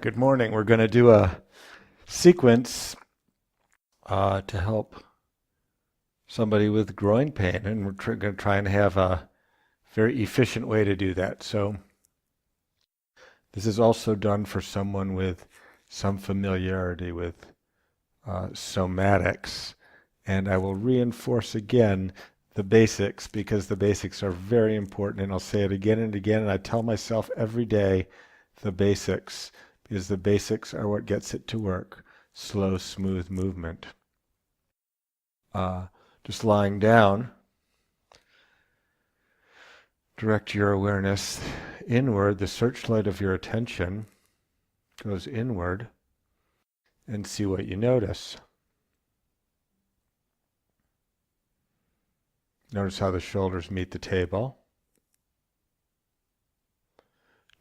Good morning. We're going to do a sequence to help somebody with groin pain, and we're going to try and have a very efficient way to do that. So this is also done for someone with some familiarity with somatics, and I will reinforce again the basics because the basics are very important, and I'll say it again and again, and I tell myself every day the basics, because the basics are what gets it to work. Slow, smooth movement. Just lying down, direct your awareness inward. The searchlight of your attention goes inward, and see what you notice. Notice how the shoulders meet the table.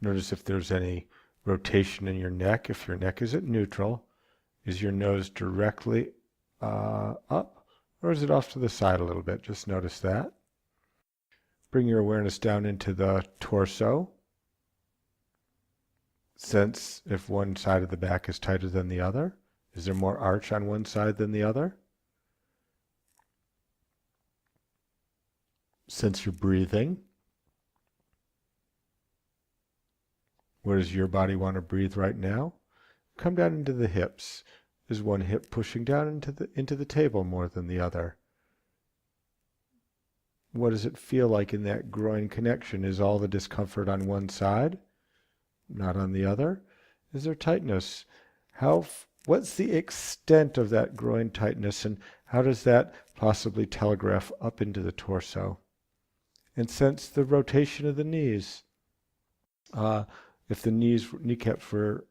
Notice if there's any rotation in your neck. If your neck is at neutral, is your nose directly up, or is it off to the side a little bit? Just notice that. Bring your awareness down into the torso. Sense if one side of the back is tighter than the other. Is there more arch on one side than the other? Sense your breathing. Where does your body want to breathe right now? Come down into the hips. Is one hip pushing down into the table more than the other? What does it feel like in that groin connection? Is all the discomfort on one side, not on the other? Is there tightness? What's the extent of that groin tightness, and how does that possibly telegraph up into the torso? And sense the rotation of the knees. If the kneecaps were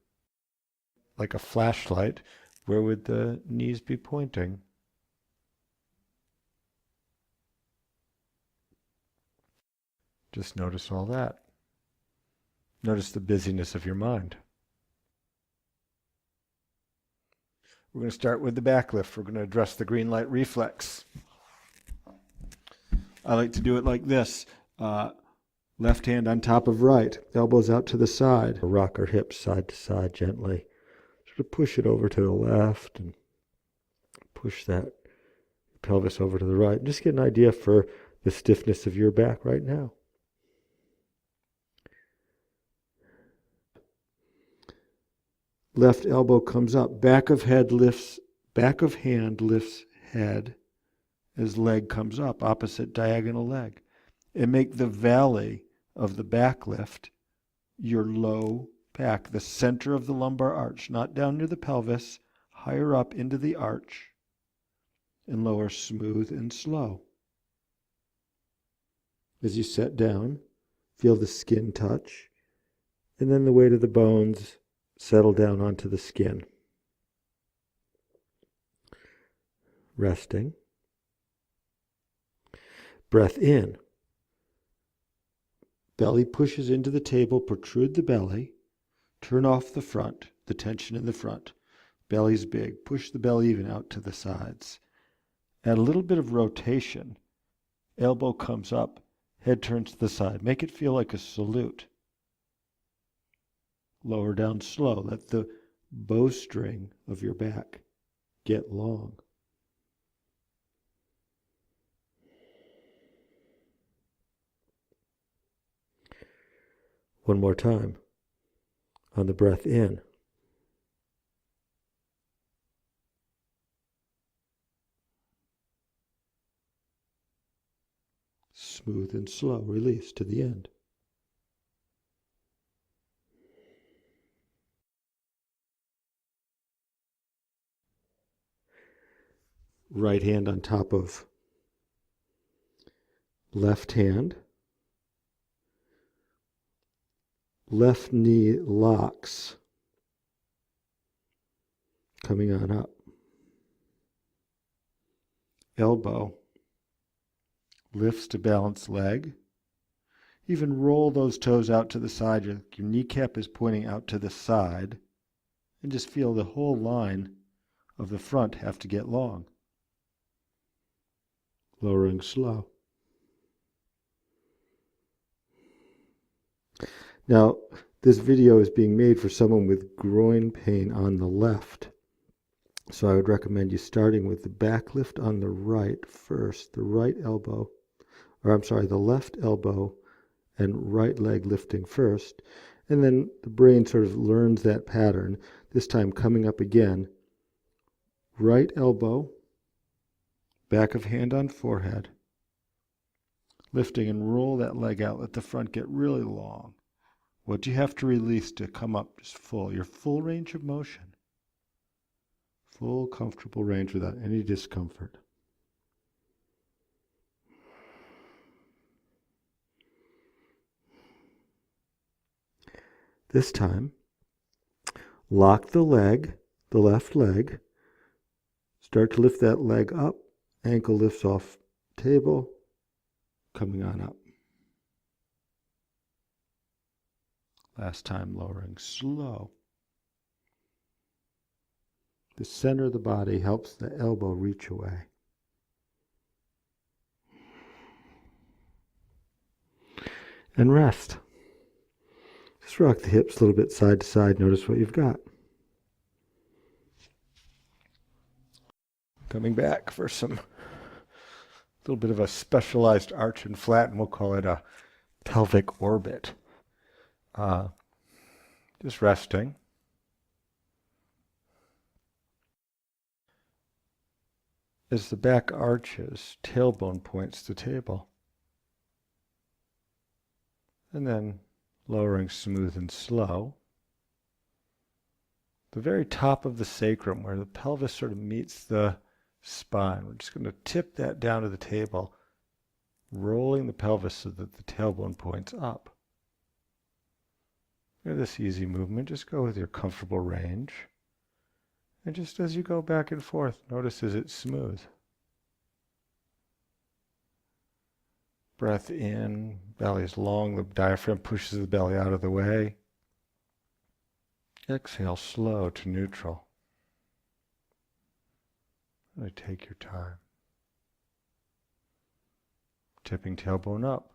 like a flashlight, where would the knees be pointing? Just notice all that. Notice the busyness of your mind. We're going to start with the back lift. We're going to address the green light reflex. I like to do it like this. Left hand on top of right, elbows out to the side. Rock our hips side to side gently. Sort of push it over to the left and push that pelvis over to the right. Just get an idea for the stiffness of your back right now. Left elbow comes up. Back of hand lifts head as leg comes up, opposite diagonal leg. And make the valley of the back lift your low back, the center of the lumbar arch, not down near the pelvis, higher up into the arch, and lower smooth and slow. As you set down, feel the skin touch, and then the weight of the bones settle down onto the skin. Resting. Breath in. Belly pushes into the table, protrude the belly, turn off the front, the tension in the front. Belly's big, push the belly even out to the sides. Add a little bit of rotation. Elbow comes up, head turns to the side. Make it feel like a salute. Lower down slow. Let the bowstring of your back get long. One more time on the breath in. Smooth and slow release to the end. Right hand on top of left hand. Left knee locks, coming on up. Elbow lifts to balance leg. Even roll those toes out to the side. Your kneecap is pointing out to the side. And just feel the whole line of the front have to get long. Lowering slow. Now, This video is being made for someone with groin pain on the left. So I would recommend you starting with the back lift on the right first, the right elbow, or I'm sorry, the left elbow and right leg lifting first. And then the brain sort of learns that pattern, this time coming up again. Right elbow, back of hand on forehead, lifting and roll that leg out. Let the front get really long. What do you have to release to come up just full? Your full range of motion. Full comfortable range without any discomfort. This time, lock the leg, the left leg. Start to lift that leg up. Ankle lifts off table, coming on up. Last time, lowering slow. The center of the body helps the elbow reach away. And rest. Just rock the hips a little bit side to side. Notice what you've got. Coming back for some little bit of a specialized arch and flatten. We'll call it a pelvic orbit. Just resting. As the back arches, tailbone points to table. And then lowering smooth and slow. The very top of the sacrum, where the pelvis sort of meets the spine. We're just going to tip that down to the table, rolling the pelvis so that the tailbone points up. Look at this easy movement. Just go with your comfortable range. And just as you go back and forth, notice as it's smooth. Breath in, belly is long, the diaphragm pushes the belly out of the way. Exhale slow to neutral. Really take your time. Tipping tailbone up,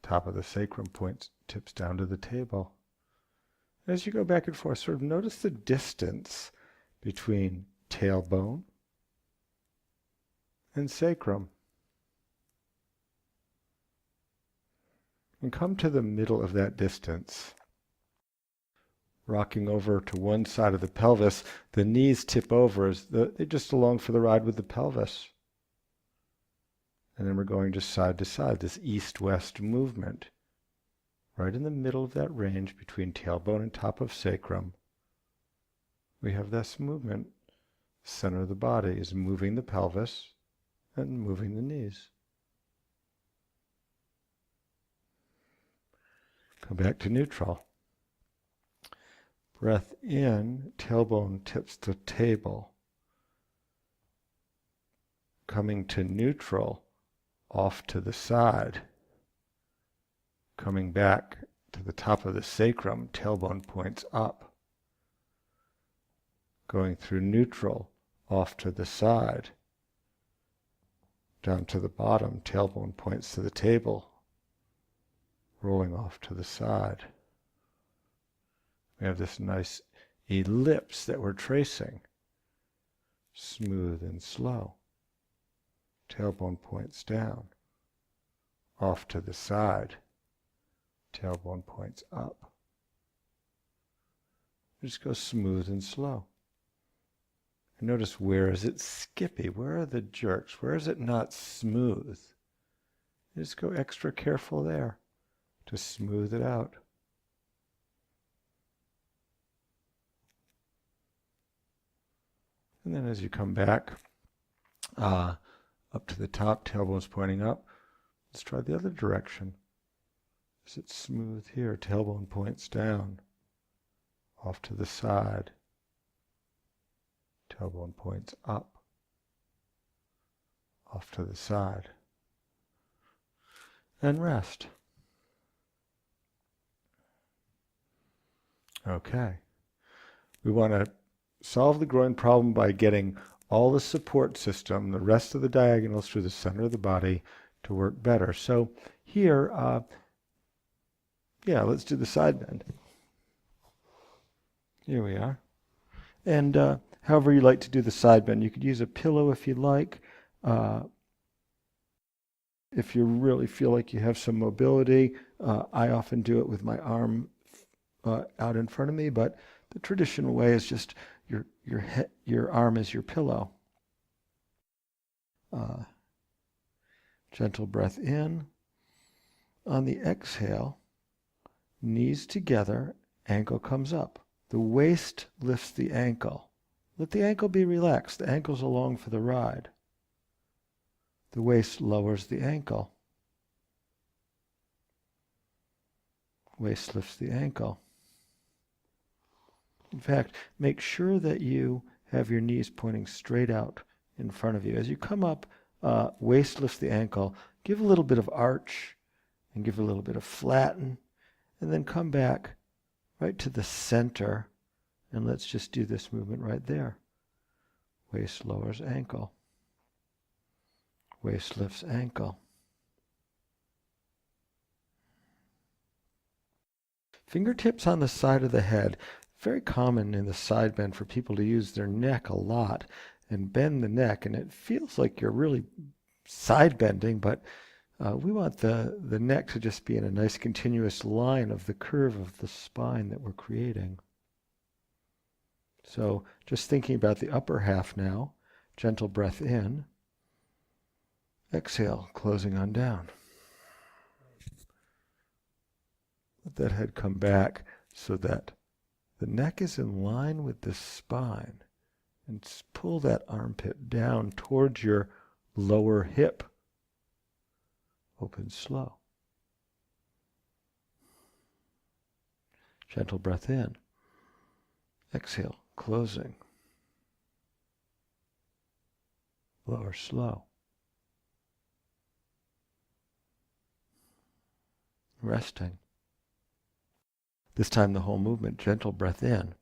top of the sacrum points, tips down to the table. As you go back and forth, sort of notice the distance between tailbone and sacrum. And come to the middle of that distance. Rocking over to one side of the pelvis, the knees tip over as they're just along for the ride with the pelvis. And then we're going just side to side, this east-west movement. Right in the middle of that range between tailbone and top of sacrum. We have this movement. Center of the body is moving the pelvis and moving the knees. Come back to neutral. Breath in, tailbone tips to table. Coming to neutral, off to the side. Coming back to the top of the sacrum, tailbone points up. Going through neutral, off to the side. Down to the bottom, tailbone points to the table. Rolling off to the side. We have this nice ellipse that we're tracing. Smooth and slow. Tailbone points down. Off to the side. Tailbone points up. Just go smooth and slow. And notice, where is it skippy? Where are the jerks? Where is it not smooth? Just go extra careful there to smooth it out. And then as you come back up to the top, tailbone's pointing up. Let's try the other direction. Is it smooth here? Tailbone points down. Off to the side. Tailbone points up. Off to the side. And rest. Okay. We want to solve the groin problem by getting all the support system, the rest of the diagonals through the center of the body to work better. So here, let's do the side bend. Here we are. And however you like to do the side bend, you could use a pillow if you like. If you really feel like you have some mobility, I often do it with my arm out in front of me, but the traditional way is just your arm is your pillow. Gentle breath in. On the exhale, knees together, ankle comes up. The waist lifts the ankle. Let the ankle be relaxed. The ankle's along for the ride. The waist lowers the ankle. Waist lifts the ankle. In fact, make sure that you have your knees pointing straight out in front of you. As you come up, waist lifts the ankle. Give a little bit of arch and give a little bit of flatten, and then come back right to the center, and let's just do this movement right there. Waist lowers ankle. Waist lifts ankle. Fingertips on the side of the head. Very common in the side bend for people to use their neck a lot and bend the neck, and it feels like you're really side bending, but we want the neck to just be in a nice continuous line of the curve of the spine that we're creating. So just thinking about the upper half now, gentle breath in, exhale, closing on down. Let that head come back so that the neck is in line with the spine, and pull that armpit down towards your lower hip. Open slow. Gentle breath in. Exhale, closing. Lower slow. Resting. This time the whole movement, gentle breath in.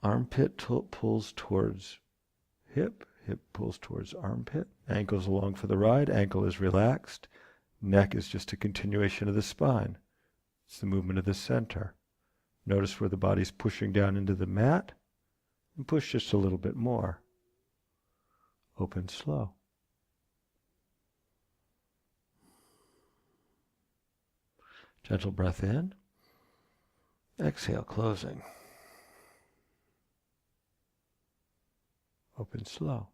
Armpit pulls towards hip, hip pulls towards armpit. Ankle's along for the ride, ankle is relaxed. Neck is just a continuation of the spine. It's the movement of the center. Notice where the body's pushing down into the mat, and push just a little bit more. Open slow. Gentle breath in. Exhale, closing. Open slow.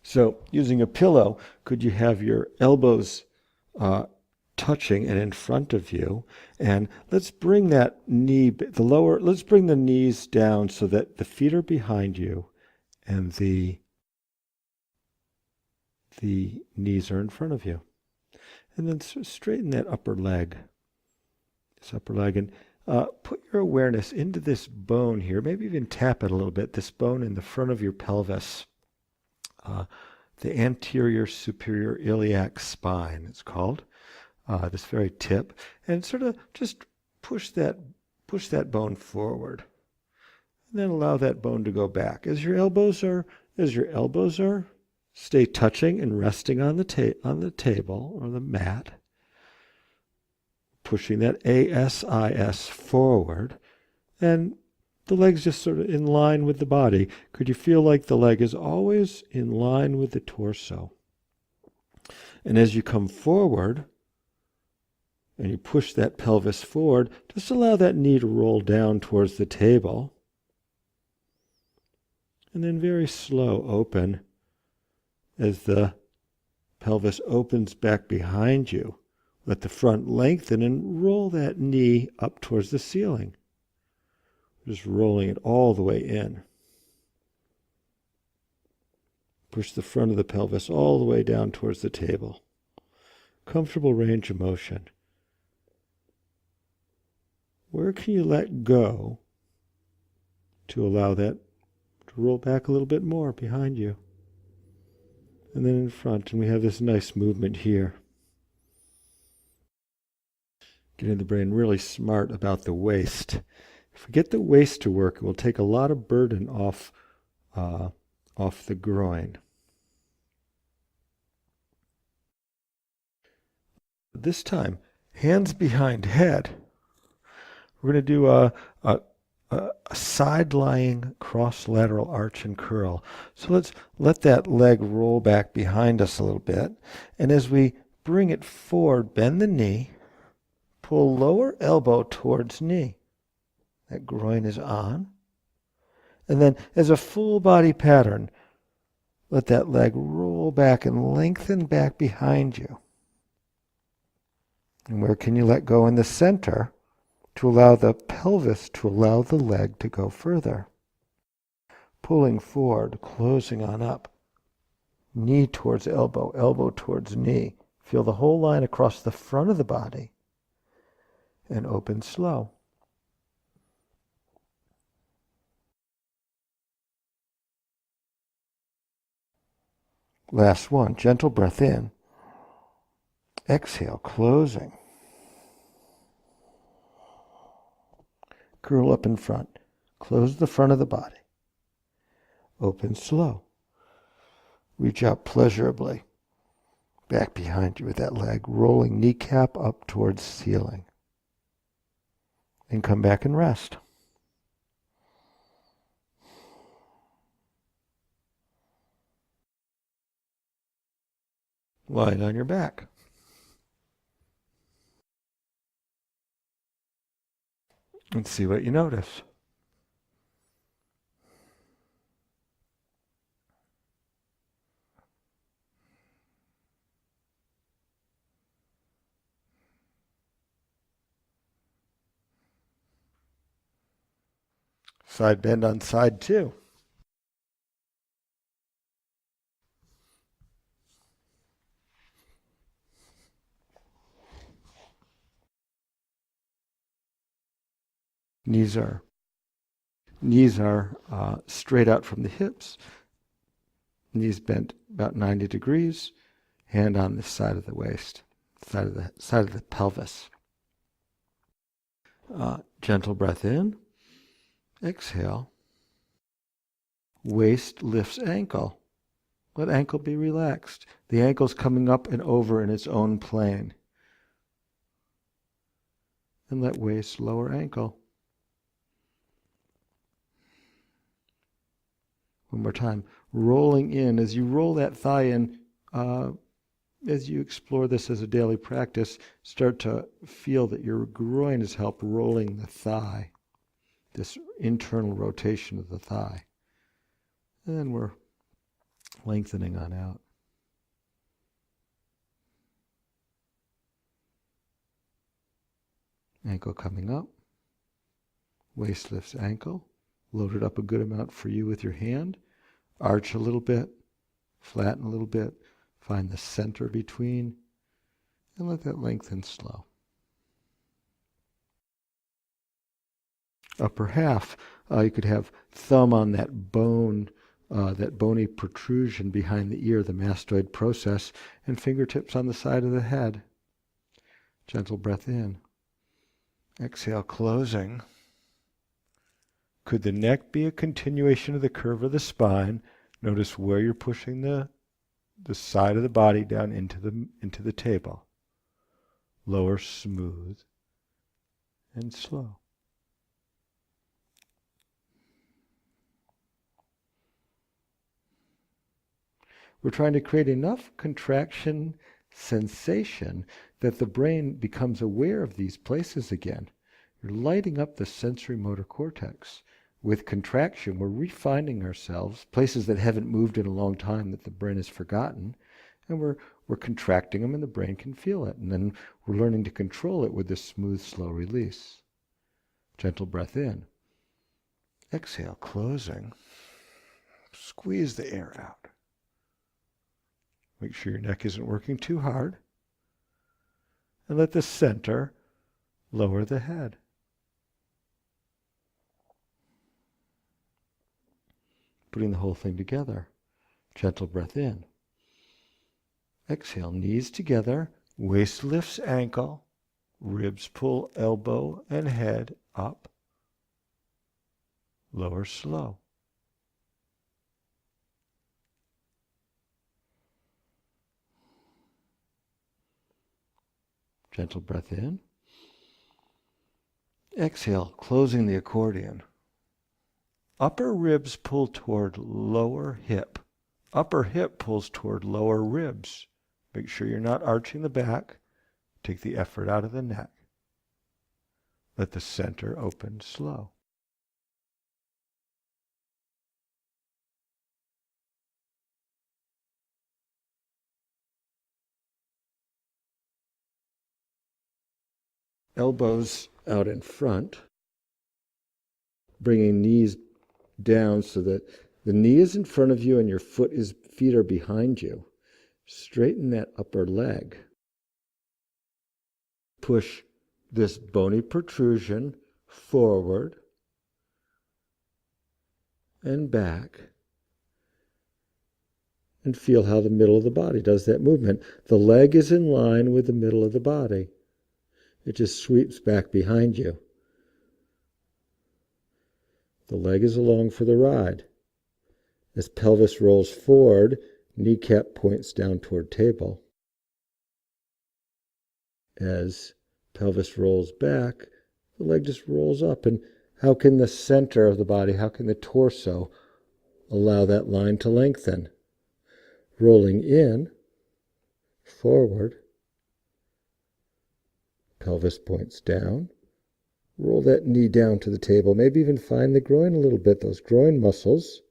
So, using a pillow, could you have your elbows touching and in front of you? And let's bring that knee, let's bring the knees down so that the feet are behind you and the knees are in front of you. And then straighten that upper leg. This upper leg, and put your awareness into this bone here. Maybe even tap it a little bit. This bone in the front of your pelvis. The anterior superior iliac spine, it's called. This very tip. And sort of just push that bone forward. And then allow that bone to go back. As your elbows are stay touching and resting on the table or the mat. Pushing that ASIS forward, and the leg's just sort of in line with the body. Could you feel like the leg is always in line with the torso? And as you come forward, and you push that pelvis forward, just allow that knee to roll down towards the table. And then very slow open as the pelvis opens back behind you. Let the front lengthen and roll that knee up towards the ceiling. Just rolling it all the way in. Push the front of the pelvis all the way down towards the table. Comfortable range of motion. Where can you let go to allow that to roll back a little bit more behind you? And then in front, and we have this nice movement here. Getting the brain really smart about the waist. If we get the waist to work, it will take a lot of burden off the groin. This time, hands behind head. We're going to do a side-lying cross-lateral arch and curl. So let's let that leg roll back behind us a little bit. And as we bring it forward, bend the knee, pull lower elbow towards knee. That groin is on. And then as a full body pattern, let that leg roll back and lengthen back behind you. And where can you let go in the center to allow the pelvis to allow the leg to go further? Pulling forward, closing on up. Knee towards elbow, elbow towards knee. Feel the whole line across the front of the body. And open slow. Last one, gentle breath in. Exhale, closing. Curl up in front. Close the front of the body. Open slow. Reach out pleasurably. Back behind you with that leg, rolling kneecap up towards ceiling. And come back and rest. Lying on your back. And see what you notice. Side bend on side 2. Knees are straight out from the hips. Knees bent about 90 degrees. Hand on the side of the waist, side of the pelvis. Gentle breath in. Exhale. Waist lifts ankle. Let ankle be relaxed. The ankle's coming up and over in its own plane. And let waist lower ankle. One more time. Rolling in. As you roll that thigh in, as you explore this as a daily practice, start to feel that your groin has helped rolling the thigh. This internal rotation of the thigh. And then we're lengthening on out. Ankle coming up. Waist lifts ankle. Load it up a good amount for you with your hand. Arch a little bit. Flatten a little bit. Find the center between. And let that lengthen slow. Upper half. You could have thumb on that bone, that bony protrusion behind the ear, the mastoid process, and fingertips on the side of the head. Gentle breath in. Exhale, closing. Could the neck be a continuation of the curve of the spine? Notice where you're pushing the side of the body down into the table. Lower smooth and slow. We're trying to create enough contraction sensation that the brain becomes aware of these places again. You're lighting up the sensory motor cortex. With contraction, we're refining ourselves, places that haven't moved in a long time that the brain has forgotten, and we're contracting them and the brain can feel it. And then we're learning to control it with this smooth, slow release. Gentle breath in. Exhale, closing. Squeeze the air out. Make sure your neck isn't working too hard. And let the center lower the head. Putting the whole thing together. Gentle breath in. Exhale, knees together, waist lifts ankle, ribs pull elbow and head up. Lower slow. Gentle breath in. Exhale, closing the accordion. Upper ribs pull toward lower hip. Upper hip pulls toward lower ribs. Make sure you're not arching the back. Take the effort out of the neck. Let the center open slow. Elbows out in front, bringing knees down so that the knee is in front of you and your feet are behind you. Straighten that upper leg. Push this bony protrusion forward and back. And feel how the middle of the body does that movement. The leg is in line with the middle of the body. It just sweeps back behind you. The leg is along for the ride. As pelvis rolls forward, kneecap points down toward table. As pelvis rolls back, the leg just rolls up. And how can the center of the body, how can the torso allow that line to lengthen? Rolling in, forward, pelvis points down. Roll that knee down to the table. Maybe even find the groin a little bit, those groin muscles.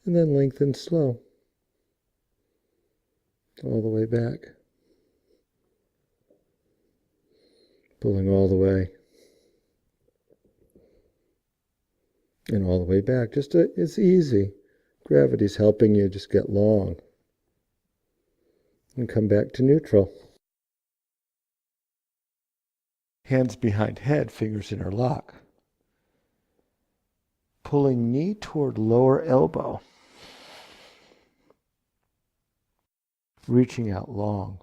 And then lengthen slow. All the way back. Pulling all the way. And all the way back. It's easy. Gravity's helping you just get long. And come back to neutral. Hands behind head, fingers interlock. Pulling knee toward lower elbow. Reaching out long.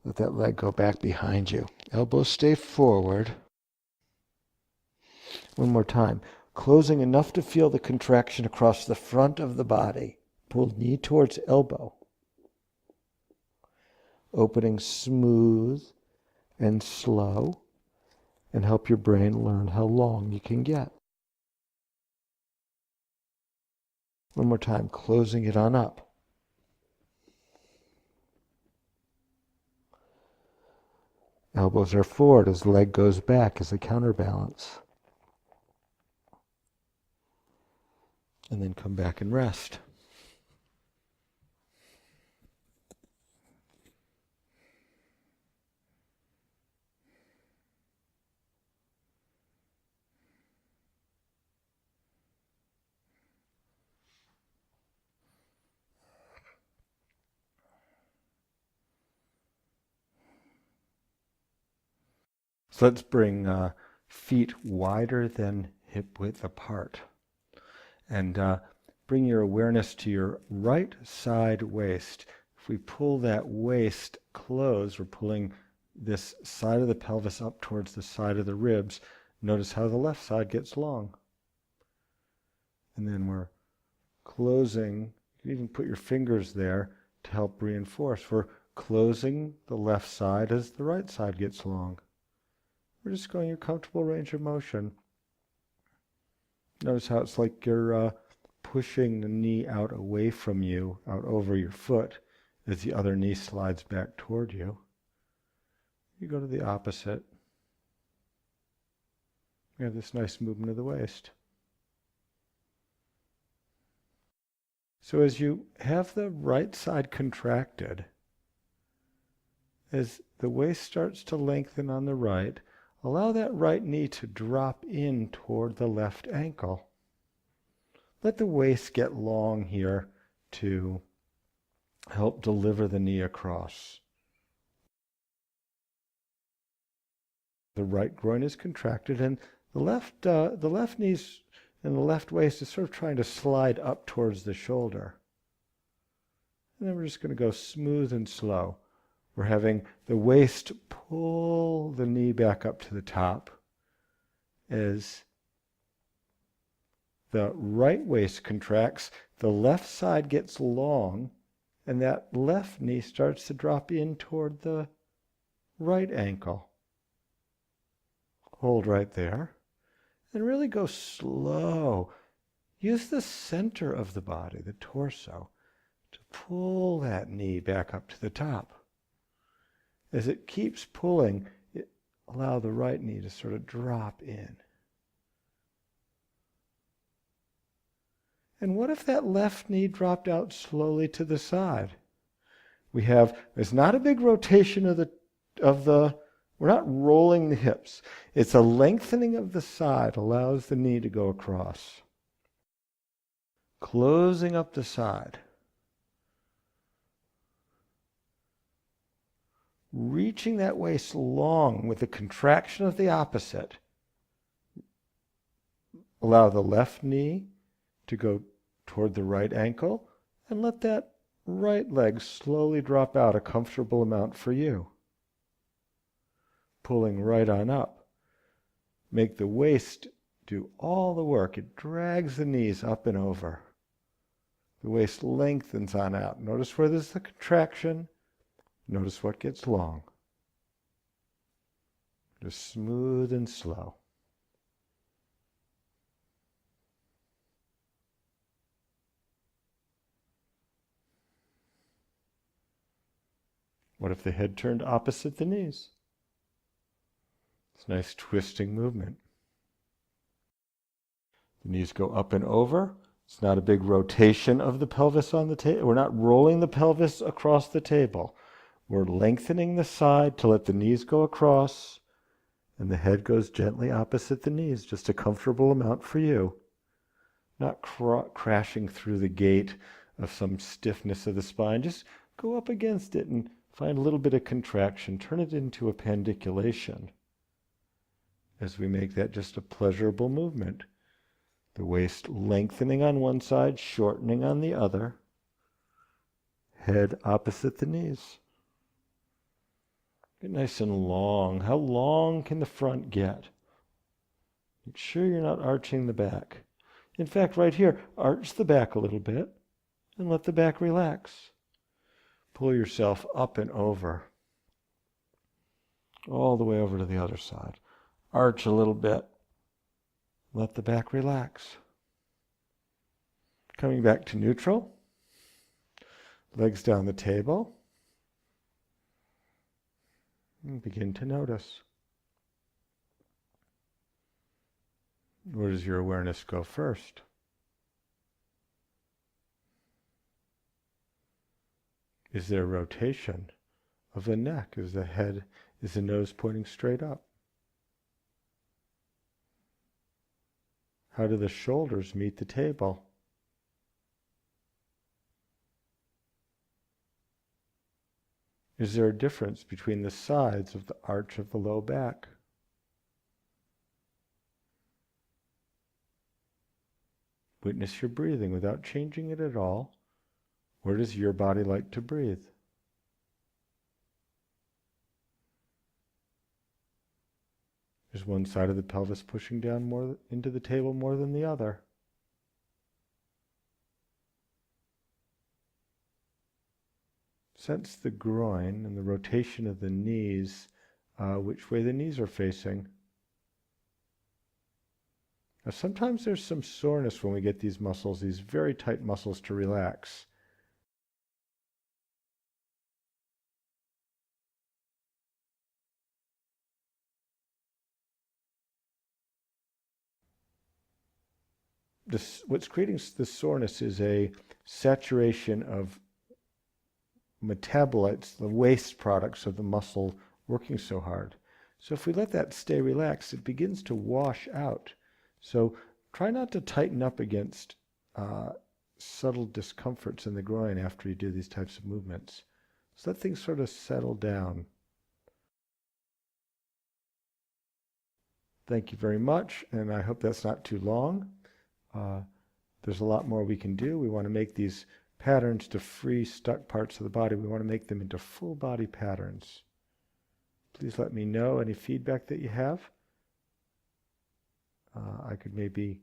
Let that leg go back behind you. Elbows stay forward. One more time. Closing enough to feel the contraction across the front of the body. Pull knee towards elbow. Opening smooth and slow. And help your brain learn how long you can get. One more time, closing it on up. Elbows are forward as the leg goes back as a counterbalance. And then come back and rest. So let's bring feet wider than hip width apart. And bring your awareness to your right side waist. If we pull that waist close, we're pulling this side of the pelvis up towards the side of the ribs. Notice how the left side gets long. And then we're closing. You can even put your fingers there to help reinforce. We're closing the left side as the right side gets long. We're just going your comfortable range of motion. Notice how it's like you're pushing the knee out away from you, out over your foot, as the other knee slides back toward you. You go to the opposite. You have this nice movement of the waist. So as you have the right side contracted, as the waist starts to lengthen on the right, allow that right knee to drop in toward the left ankle. Let the waist get long here to help deliver the knee across. The right groin is contracted, and the left knees and the left waist is sort of trying to slide up towards the shoulder. And then we're just going to go smooth and slow. We're having the waist pull the knee back up to the top as the right waist contracts, the left side gets long, and that left knee starts to drop in toward the right ankle. Hold right there. And really go slow. Use the center of the body, the torso, to pull that knee back up to the top. As it keeps pulling, allow the right knee to sort of drop in. And what if that left knee dropped out slowly to the side? There's not a big rotation of the, we're not rolling the hips. It's a lengthening of the side, allows the knee to go across. Closing up the side. Reaching that waist long with the contraction of the opposite. Allow the left knee to go toward the right ankle and let that right leg slowly drop out a comfortable amount for you. Pulling right on up. Make the waist do all the work. It drags the knees up and over. The waist lengthens on out. Notice where there's the contraction. Notice what gets long. Just smooth and slow. What if the head turned opposite the knees? It's a nice twisting movement. The knees go up and over. It's not a big rotation of the pelvis on the table. We're not rolling the pelvis across the table. We're lengthening the side to let the knees go across, and the head goes gently opposite the knees, just a comfortable amount for you. Not crashing through the gate of some stiffness of the spine. Just go up against it and find a little bit of contraction. Turn it into a pandiculation as we make that just a pleasurable movement. The waist lengthening on one side, shortening on the other. Head opposite the knees. Get nice and long. How long can the front get? Make sure you're not arching the back. In fact, right here, arch the back a little bit and let the back relax. Pull yourself up and over. All the way over to the other side. Arch a little bit. Let the back relax. Coming back to neutral. Legs down the table. And begin to notice. Where does your awareness go first? Is there rotation of the neck? Is the nose pointing straight up? How do the shoulders meet the table? Is there a difference between the sides of the arch of the low back? Witness your breathing without changing it at all. Where does your body like to breathe? Is one side of the pelvis pushing down more into the table more than the other? Sense the groin and the rotation of the knees, which way the knees are facing. Now sometimes there's some soreness when we get these muscles, these very tight muscles, to relax. What's creating this soreness is a saturation of metabolites, the waste products of the muscle working so hard. So if we let that stay relaxed, it begins to wash out. So try not to tighten up against subtle discomforts in the groin after you do these types of movements. So let things sort of settle down. Thank you very much, and I hope that's not too long. There's a lot more we can do. We want to make these patterns to free stuck parts of the body. We want to make them into full body patterns. Please let me know any feedback that you have. I could maybe,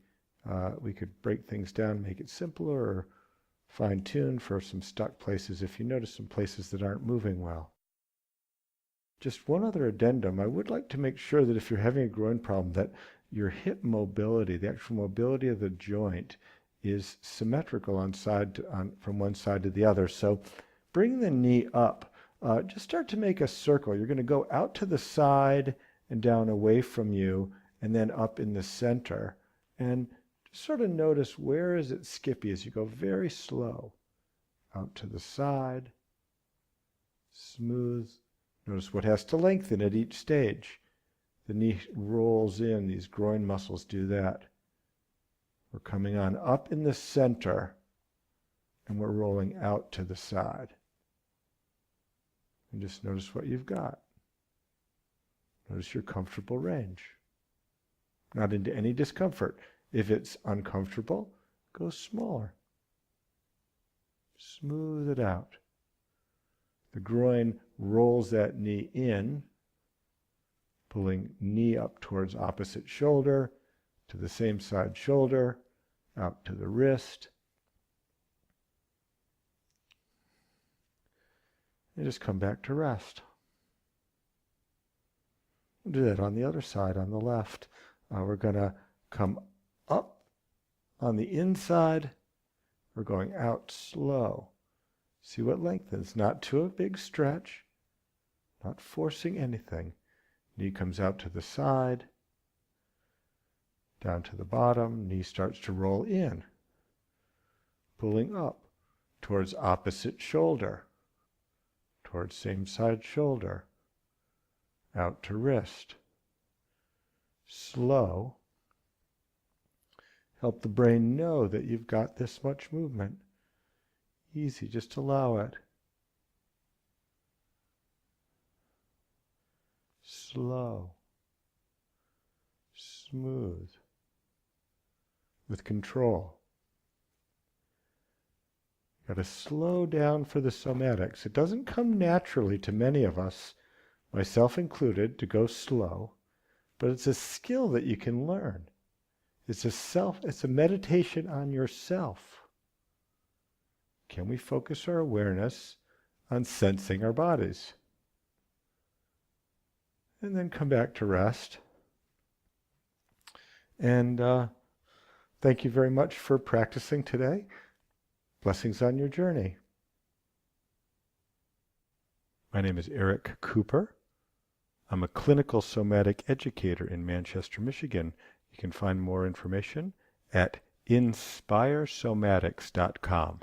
we could break things down, make it simpler, or fine-tune for some stuck places if you notice some places that aren't moving well. just one other addendum. I would like to make sure that if you're having a groin problem, that your hip mobility, the actual mobility of the joint, is symmetrical from one side to the other. So bring the knee up. Just start to make a circle. You're going to go out to the side and down away from you, and then up in the center. And just sort of notice where is it skippy as you go very slow. Out to the side, smooth. Notice what has to lengthen at each stage. The knee rolls in, these groin muscles do that. We're coming on up in the center, and we're rolling out to the side. And just notice what you've got. Notice your comfortable range. Not into any discomfort. If it's uncomfortable, go smaller. Smooth it out. The groin rolls that knee in, pulling knee up towards opposite shoulder, to the same side shoulder, out to the wrist. And just come back to rest. We'll do that on the other side, on the left. We're going to come up on the inside. We're going out slow. See what lengthens. Not too a big stretch. Not forcing anything. Knee comes out to the side. Down to the bottom. Knee starts to roll in. Pulling up towards opposite shoulder. Towards same side shoulder. Out to wrist. Slow. Help the brain know that you've got this much movement. Easy, just allow it. Slow. Smooth. With control. Got to slow down for the somatics. It doesn't come naturally to many of us, myself included, to go slow, but it's a skill that you can learn. It's a meditation on yourself. Can we focus our awareness on sensing our bodies? And then come back to rest. And thank you very much for practicing today. Blessings on your journey. My name is Eric Cooper. I'm a clinical somatic educator in Manchester, Michigan. You can find more information at inspiresomatics.com.